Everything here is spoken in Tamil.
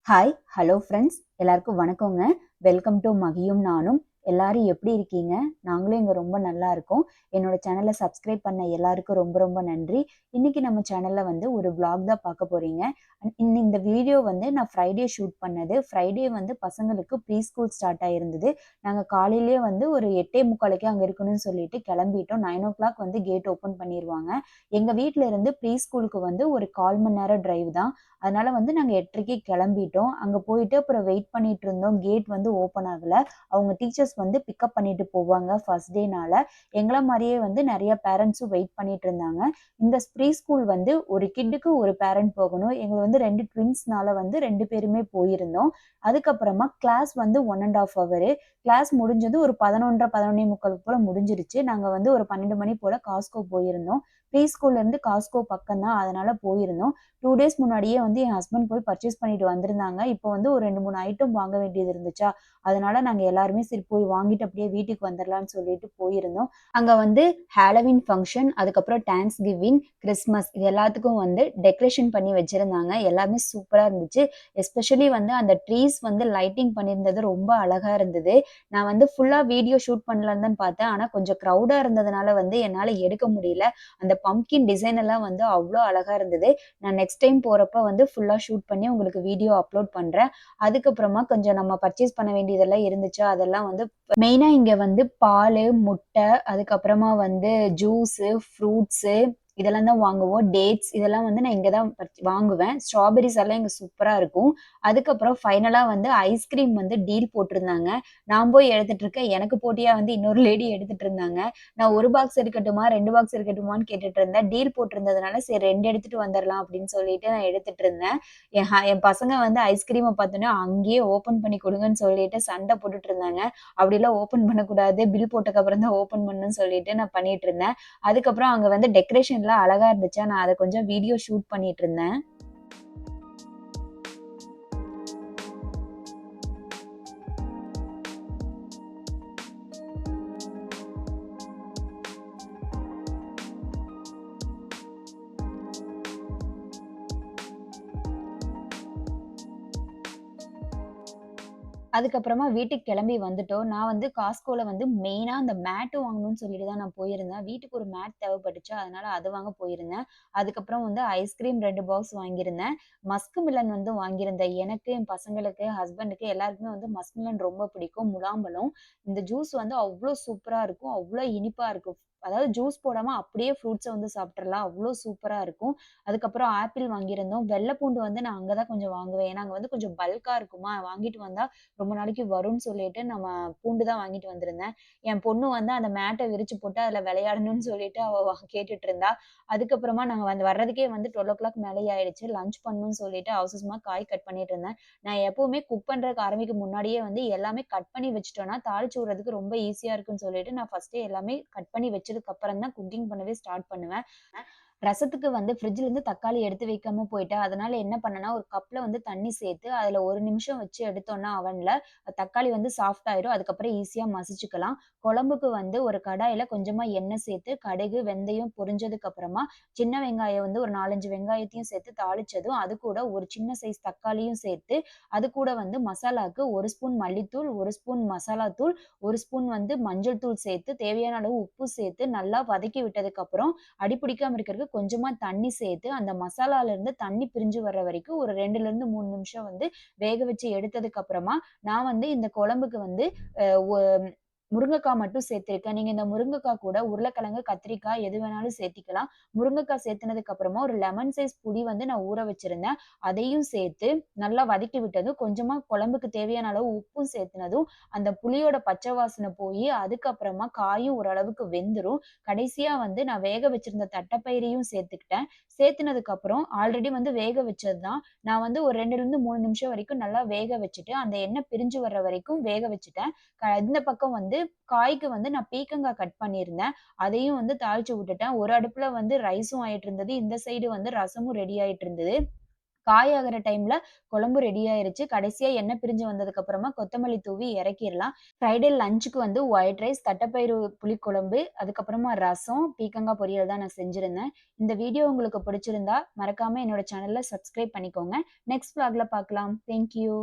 ஹாய் ஹலோ ஃப்ரெண்ட்ஸ் எல்லாருக்கும் வணக்கங்க. வெல்கம் டு மகியும் நானும். எல்லாரும் எப்படி இருக்கீங்க? நாங்களும் இங்கே ரொம்ப நல்லா இருக்கோம். என்னோட சேனலை சப்ஸ்கிரைப் பண்ண எல்லாருக்கும் ரொம்ப ரொம்ப நன்றி. இன்னைக்கு நம்ம சேனலில் வந்து ஒரு vlog தான் பார்க்க போறீங்க. இந்த வீடியோ வந்து நான் ஃப்ரைடே ஷூட் பண்ணது. ஃப்ரைடே வந்து பசங்களுக்கு ப்ரீ ஸ்கூல் ஸ்டார்ட் ஆகிருந்தது. நாங்கள் காலையிலேயே வந்து ஒரு 8:45 அங்கே இருக்கணும்னு சொல்லிட்டு கிளம்பிட்டோம். 9 o'clock வந்து கேட் ஓப்பன் பண்ணிடுவாங்க. எங்கள் வீட்டில் இருந்து ப்ரீ ஸ்கூலுக்கு வந்து ஒரு 1/4 மணி நேரம் டிரைவ் தான். அதனால வந்து நாங்கள் 8:30க்கு கிளம்பிட்டோம். அங்கே போயிட்டு அப்புறம் வெயிட் பண்ணிட்டு இருந்தோம். கேட் வந்து ஓப்பன் ஆகலை. அவங்க டீச்சர்ஸ் வந்து பிக்கப் பண்ணிட்டு போவாங்க ஃபர்ஸ்ட் டேனால. எங்களை மாதிரியே வந்து நிறைய பேரண்ட்ஸும் வெயிட் பண்ணிட்டு இருந்தாங்க. இந்த ப்ரீ ஸ்கூல் வந்து ஒரு கிட்டுக்கு ஒரு பேரண்ட் போகணும். எங்களுக்கு வந்து 2 ட்வின்ஸ்னால வந்து 2 பேருமே போயிருந்தோம். அதுக்கப்புறமா கிளாஸ் வந்து 1.5 hour. கிளாஸ் முடிஞ்சது ஒரு 11:30 11:45 போல முடிஞ்சிருச்சு. நாங்கள் வந்து ஒரு 12 மணி போல காஸ்கோ போயிருந்தோம். ப்ரீ ஸ்கூல்ல இருந்து காஸ்கோ பக்கம் தான், அதனால போயிருந்தோம். 2 டேஸ் முன்னாடியே வந்து என் ஹஸ்பண்ட் போய் பர்ச்சேஸ் பண்ணிட்டு வந்திருந்தாங்க. இப்போ வந்து ஒரு 2, 3 ஐட்டம் வாங்க வேண்டியது இருந்துச்சா, அதனால நாங்கள் எல்லாருமே சரி போய் வாங்கிட்டு அப்படியே வீட்டுக்கு வந்துடலாம்னு சொல்லிட்டு போயிருந்தோம். அங்கே வந்து ஹாலோவின் ஃபங்க்ஷன், அதுக்கப்புறம் தேங்க்ஸ் கிவிங், கிறிஸ்மஸ் இது எல்லாத்துக்கும் வந்து டெக்கரேஷன் பண்ணி வச்சிருந்தாங்க. எல்லாமே சூப்பராக இருந்துச்சு. எஸ்பெஷலி வந்து அந்த ட்ரீஸ் வந்து லைட்டிங் பண்ணியிருந்தது ரொம்ப அழகாக இருந்தது. நான் வந்து ஃபுல்லாக வீடியோ ஷூட் பண்ணலான்னு தான் பார்த்தேன். ஆனால் கொஞ்சம் க்ரௌடாக இருந்ததுனால வந்து என்னால் எடுக்க முடியல. அந்த பம்ப்கின் டிசைன் எல்லாம் வந்து அவ்வளோ அழகாக இருந்தது. நான் நெக்ஸ்ட் டைம் போகிறப்ப வந்து ஃபுல்லாக ஷூட் பண்ணி உங்களுக்கு வீடியோ அப்லோட் பண்ணுறேன். அதுக்கப்புறமா கொஞ்சம் நம்ம பர்ச்சேஸ் பண்ண வேண்டியதெல்லாம் இருந்துச்சு. அதெல்லாம் வந்து மெயினாக இங்கே வந்து பால், முட்டை, அதுக்கப்புறமா வந்து ஜூஸு, ஃப்ரூட்ஸு இதெல்லாம் தான் வாங்குவோம். டேட்ஸ் இதெல்லாம் வந்து நான் இங்கே தான் வாங்குவேன். ஸ்ட்ராபெரிஸ் எல்லாம் இங்கே சூப்பராக இருக்கும். அதுக்கப்புறம் ஃபைனலாக வந்து ஐஸ்கிரீம் வந்து டீல் போட்டிருந்தாங்க. நான் போய் எடுத்துட்டு இருக்கேன். எனக்கு போட்டியாக வந்து இன்னொரு லேடி எடுத்துட்டு இருந்தாங்க. நான் 1 பாக்ஸ் எடுக்கட்டுமா 2 பாக்ஸ் எடுக்கட்டுமான்னு கேட்டுட்டு இருந்தேன். டீல் போட்டிருந்ததுனால சரி 2 எடுத்துட்டு வந்துடலாம் அப்படின்னு சொல்லிட்டு நான் எடுத்துட்டு இருந்தேன். என் பசங்க வந்து ஐஸ்கிரீமை பார்த்தோன்னே அங்கேயே ஓப்பன் பண்ணி கொடுங்கன்னு சொல்லிட்டு சண்டை போட்டுட்டு இருந்தாங்க. அப்படிலாம் ஓப்பன் பண்ணக்கூடாது, பில் போட்டதுக்கு அப்புறம் தான் ஓப்பன் பண்ணணும்னு சொல்லிட்டு நான் பண்ணிட்டு இருந்தேன். அதுக்கப்புறம் அங்கே வந்து டெக்கரேஷன்லாம் அழகா இருந்துச்சா, நான் அதை கொஞ்சம் வீடியோ ஷூட் பண்ணிட்டு இருந்தேன். அதுக்கப்புறமா வீட்டுக்கு கிளம்பி வந்துட்டோம். நான் வந்து காஸ்ட்கோல வந்து மெயினா அந்த மேட் வாங்கணும்னு சொல்லிட்டு தான் நான் போயிருந்தேன். வீட்டுக்கு ஒரு மேட் தேவைப்பட்டுச்சு. அதனால அது வாங்க போயிருந்தேன். அதுக்கப்புறம் வந்து ஐஸ்கிரீம் 2 பாக்ஸ் வாங்கியிருந்தேன். மஸ்க் மிலன் வந்து வாங்கியிருந்தேன். எனக்கு, என் பசங்களுக்கு, ஹஸ்பண்டுக்கு எல்லாருக்குமே வந்து மஸ்க் மிலன் ரொம்ப பிடிக்கும். முலாம்பழம். இந்த ஜூஸ் வந்து அவ்ளோ சூப்பரா இருக்கும். அவ்ளோ இனிப்பா இருக்கும். அதாவது ஜூஸ் போடாம அப்படியே ஃப்ரூட்ஸ வந்து சாப்பிட்டுறலாம். அவ்ளோ சூப்பரா இருக்கும். அதுக்கப்புறம் ஆப்பிள் வாங்கியிருந்தோம். வெள்ள பூண்டு வந்து நான் அங்க தான் கொஞ்சம் வாங்குவேன். ஏன்னா அங்க வந்து கொஞ்சம் பல்கா இருக்குமா, வாங்கிட்டு வந்தா ரொம்ப நாளைக்கு வரும்னு சொல்லிட்டு நம்ம பூண்டு தான் வாங்கிட்டு வந்திருந்தேன். என் பொண்ணு வந்து அந்த மேட்ட விரிச்சு போட்டு அதுல விளையாடணும்னு சொல்லிட்டு அவ கேட்டுட்டு இருந்தா. அதுக்கப்புறமா நாங்க வந்து வர்றதுக்கே வந்து 12:00 மேலேயே ஆயிடுச்சு. லஞ்ச் பண்ணணும்னு சொல்லிட்டு அவசர அவசரமா காய் கட் பண்ணிட்டு இருந்தேன். நான் எப்பவுமே குக் பண்றதுக்கு ஆரம்பிக்க முன்னாடியே வந்து எல்லாமே கட் பண்ணி வச்சுட்டோம்னா, தாளிச்சு விடுறதுக்கு ரொம்ப ஈஸியா இருக்குன்னு சொல்லிட்டு நான் ஃபர்ஸ்ட்டே எல்லாமே கட் பண்ணி வச்சதுக்கு அப்புறம் தான் குக்கிங் பண்ணவே ஸ்டார்ட் பண்ணுவேன். ரசத்துக்கு வந்து ஃப்ரிட்ஜ்ல இருந்து தக்காளி எடுத்து வைக்காம போயிட்டேன். அதனால என்ன பண்ணேன்னா, ஒரு கப்ல வந்து தண்ணி சேர்த்து, அதுல 1 நிமிஷம் வச்சு எடுத்தோம்னா அவன்ல, தக்காளி வந்து சாஃப்ட் ஆயிரும். அதுக்கப்புறம் ஈஸியா மசிச்சுக்கலாம். குழம்புக்கு வந்து ஒரு கடாயில கொஞ்சமா எண்ணெய் சேர்த்து, கடுகு, வெந்தயம் பொரிஞ்சதுக்கு அப்புறமா, சின்ன வெங்காயம் வந்து ஒரு 4, 5 வெங்காயத்தையும் சேர்த்து தாளிச்சதும், அது கூட ஒரு சின்ன சைஸ் தக்காளியும் சேர்த்து, அது கூட வந்து மசாலாக்கு 1 ஸ்பூன் மல்லித்தூள், 1 ஸ்பூன் மசாலா தூள், 1 ஸ்பூன் வந்து மஞ்சள் தூள் சேர்த்து, தேவையான அளவு உப்பு சேர்த்து, நல்லா வதக்கி விட்டதுக்கு அப்புறம், அடி பிடிக்காம இருக்கிறதுக்கு கொஞ்சமா தண்ணி சேர்த்து, அந்த மசாலால இருந்து தண்ணி பிரிஞ்சு வர்ற வரைக்கும் ஒரு 2லிருந்து 3 நிமிஷம் வந்து வேக வச்சு எடுத்ததுக்கு அப்புறமா, நான் வந்து இந்த குழம்புக்கு வந்து அ ஒ முருங்கக்கா மட்டும் சேர்த்திருக்கேன். நீங்க இந்த முருங்கக்கா கூட உருளைக்கிழங்கு, கத்திரிக்காய் எது வேணாலும் சேர்த்திக்கலாம். முருங்கக்கா சேர்த்துனதுக்கு அப்புறமா ஒரு லெமன் சைஸ் புளி வந்து நான் ஊற வச்சிருந்தேன். அதையும் சேர்த்து நல்லா வதக்கி விட்டதும், கொஞ்சமா குழம்புக்கு தேவையான அளவு உப்பும் சேர்த்துனதும், அந்த புளியோட பச்சை வாசனை போயி, அதுக்கப்புறமா காயும் ஓரளவுக்கு வெந்துரும். கடைசியா வந்து நான் வேக வச்சிருந்த தட்டப்பயிரையும் சேர்த்துக்கிட்டேன். சேர்த்துனதுக்கு அப்புறம் ஆல்ரெடி வந்து வேக வச்சது தான். நான் வந்து ஒரு 2லிருந்து 3 நிமிஷம் வரைக்கும் நல்லா வேக வச்சுட்டு, அந்த எண்ணெய் பிரிஞ்சு வர்ற வரைக்கும் வேக வச்சுட்டேன். இந்த பக்கம் வந்து காய்க்கு வந்து நான் பீக்கங்கா கட் பண்ணியிருந்தேன். அதையும் வந்து தாளிச்சு விட்டுட்டேன். ஒரு அடுப்புல வந்து ரைஸும் ஆயிட்டு இருந்தது. இந்த சைடு வந்து ரசமும் ரெடி ஆயிட்டு இருந்தது. காய் ஆகுற டைம்ல குழம்பு ரெடி ஆயிருச்சு. கடைசியா எண்ணெய் பிரிஞ்சு வந்ததுக்கு அப்புறமா கொத்தமல்லி தூவி இறக்கிரலாம். ஃப்ரைடே லஞ்சுக்கு வந்து ஒயிட் ரைஸ், தட்டப்பயிறு புளிக்குழம்பு, அதுக்கப்புறமா ரசம், பீர்க்கங்கா பொரியல் தான் நான் செஞ்சிருந்தேன். இந்த வீடியோ உங்களுக்கு பிடிச்சிருந்தா மறக்காம என்னோட சேனல சப்ஸ்கிரைப் பண்ணிக்கோங்க. நெக்ஸ்ட் vlogல பார்க்கலாம். Thank you.